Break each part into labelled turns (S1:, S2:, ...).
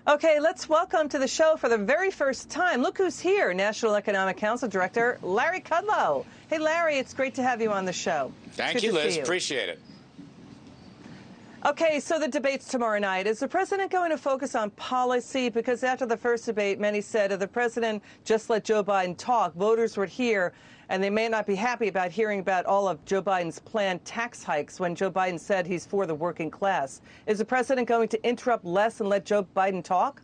S1: Okay, let's welcome to the show for the very first time. Look who's here, National Economic Council Director Larry Kudlow. Hey, Larry, it's great to have you on the show.
S2: Thank you, Liz. Appreciate it.
S1: Okay, so the debate's tomorrow night. Is the president going to focus on policy? Because after the first debate, many said if the president just let Joe Biden talk, voters would hear, and they may not be happy about hearing about all of Joe Biden's planned tax hikes when Joe Biden said he's for the working class. Is the president going to interrupt less and let Joe Biden talk?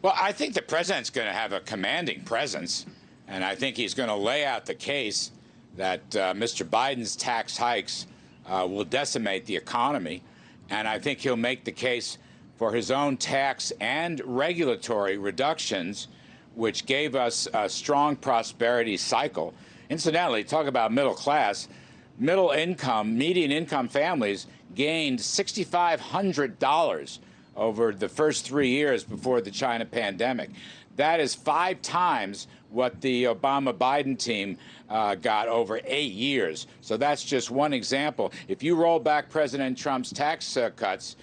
S2: Well, I think the president's going to have a commanding presence, and I think he's going to lay out the case that Mr. Biden's tax hikes will decimate the economy. And I think he'll make the case for his own tax and regulatory reductions, which gave us a strong prosperity cycle. Incidentally, talk about middle class, middle income, median income families gained $6,500 over the first 3 years before the China pandemic. That is 5 times what the Obama-Biden team got over 8 years. So that's just one example. If you roll back President Trump's tax cuts,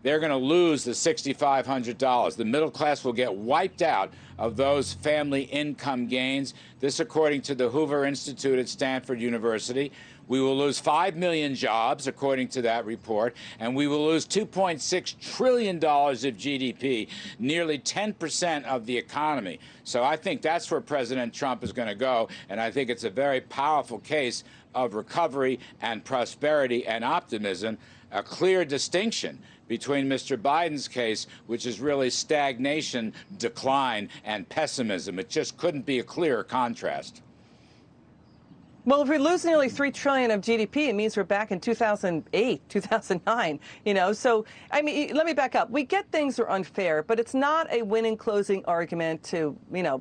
S2: they're going to lose the $6,500. The middle class will get wiped out of those family income gains. This, according to the Hoover Institute at Stanford University. We will lose 5 million jobs, according to that report, and we will lose $2.6 trillion of GDP, nearly 10% of the economy. So I think that's where President Trump is going to go, and I think it's a very powerful case of recovery and prosperity and optimism, a clear distinction between Mr. Biden's case, which is really stagnation, decline, and pessimism. It just couldn't be a clearer contrast.
S1: Well, if we lose nearly $3 trillion of GDP, it means we're back in 2008, 2009, So, I mean, let me back up. We get things are unfair, but it's not a winning closing argument to,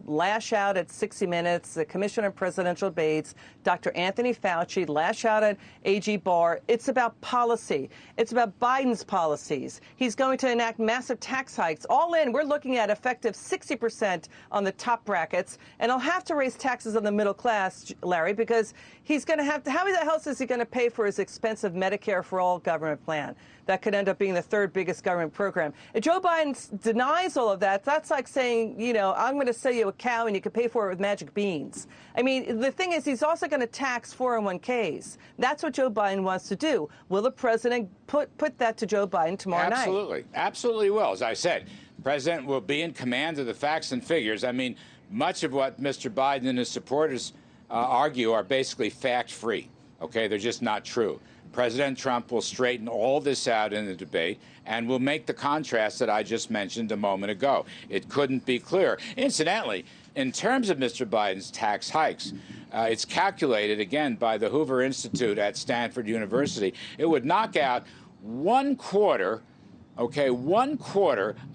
S1: lash out at 60 Minutes, the Commission on Presidential Debates, Dr. Anthony Fauci, lash out at AG Barr. It's about policy. It's about Biden's policies. He's going to enact massive tax hikes. All in, we're looking at effective 60% on the top brackets, and he'll have to raise taxes on the middle class, Larry, because he's going to have to, how else is he going to pay for his expensive Medicare for All government plan? That could end up being the 3rd biggest government program. If Joe Biden denies all of that, that's like saying, I'm going to sell you a cow and you can pay for it with magic beans. I mean, the thing is, he's also going to tax 401ks. That's what Joe Biden wants to do. Will the president put that to Joe Biden tomorrow night?
S2: Absolutely. Absolutely will. As I said, the president will be in command of the facts and figures. I mean, much of what Mr. Biden and his supporters argue are basically fact-free. Okay, they're just not true. President Trump will straighten all this out in the debate and will make the contrast that I just mentioned a moment ago. It couldn't be clearer. Incidentally, in terms of Mr. Biden's tax hikes, it's calculated, again, by the Hoover Institute at Stanford University. It would knock out 1/4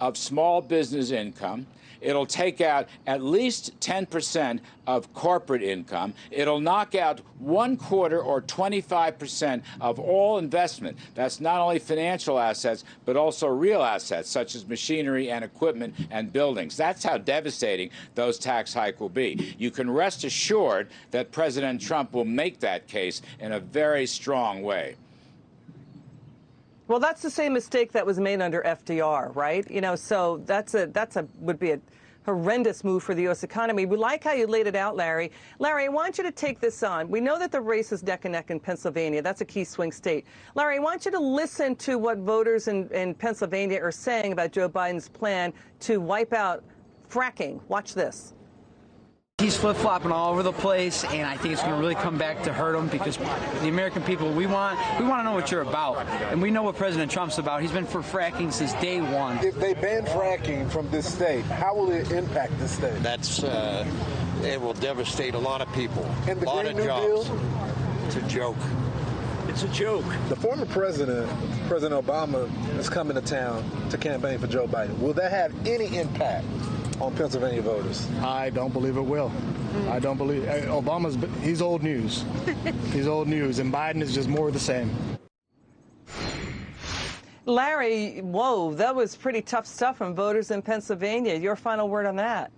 S2: of small business income. It'll take out at least 10% of corporate income. It'll knock out 1/4 or 25% of all investment. That's not only financial assets, but also real assets, such as machinery and equipment and buildings. That's how devastating those tax hikes will be. You can rest assured that President Trump will make that case in a very strong way.
S1: Well, that's the same mistake that was made under FDR, right? So would be a horrendous move for the U.S. economy. We like how you laid it out, Larry. Larry, I want you to take this on. We know that the race is neck and neck in Pennsylvania. That's a key swing state. Larry, I want you to listen to what voters in Pennsylvania are saying about Joe Biden's plan to wipe out fracking. Watch this.
S3: He's flip-flopping all over the place, and I think it's going to really come back to hurt him because the American people, we want to know what you're about, and we know what President Trump's about. He's been for fracking since day one.
S4: If they ban fracking from this state, how will it impact this state?
S5: It will devastate a lot of people,
S4: and the
S5: a lot
S4: Green
S5: of
S4: New
S5: jobs.
S4: Deal?
S5: It's a joke. It's a joke.
S4: The former president, President Obama, is coming to town to campaign for Joe Biden. Will that have any impact on Pennsylvania voters?
S6: I don't believe it will. I don't believe he's old news. He's old news, and Biden is just more of the same.
S1: Larry, whoa, that was pretty tough stuff from voters in Pennsylvania. Your final word on that?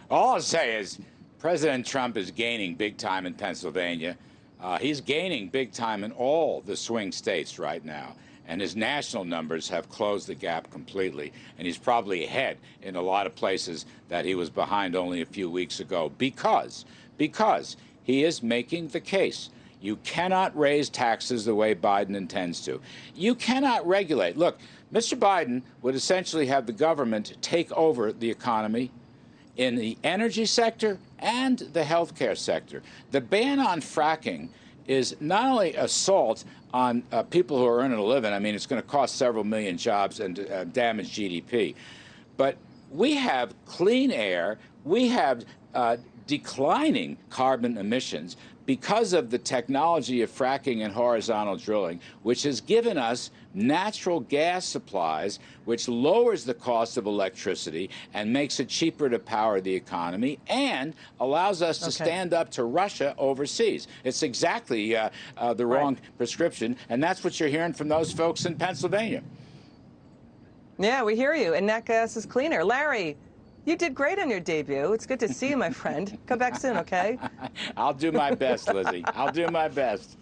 S2: All I'll say is President Trump is gaining big time in Pennsylvania. He's gaining big time in all the swing states right now. and his national numbers have closed the gap completely. And he's probably ahead in a lot of places that he was behind only a few weeks ago because he is making the case. You cannot raise taxes the way Biden intends to. You cannot regulate. Look, Mr. Biden would essentially have the government take over the economy in the energy sector and the healthcare sector. The ban on fracking is not only assault on people who are earning a living. I mean, it's going to cost several million jobs and damage GDP. But we have clean air. We have declining carbon emissions because of the technology of fracking and horizontal drilling, which has given us natural gas supplies, which lowers the cost of electricity and makes it cheaper to power the economy and allows us to stand up to Russia overseas. It's exactly the wrong prescription, and that's what you're hearing from those folks in Pennsylvania.
S1: Yeah, we hear you, and nat gas is cleaner. Larry, you did great on your debut. It's good to see you, my friend. Come back soon, okay?
S2: I'll do my best, Lizzie. I'll do my best.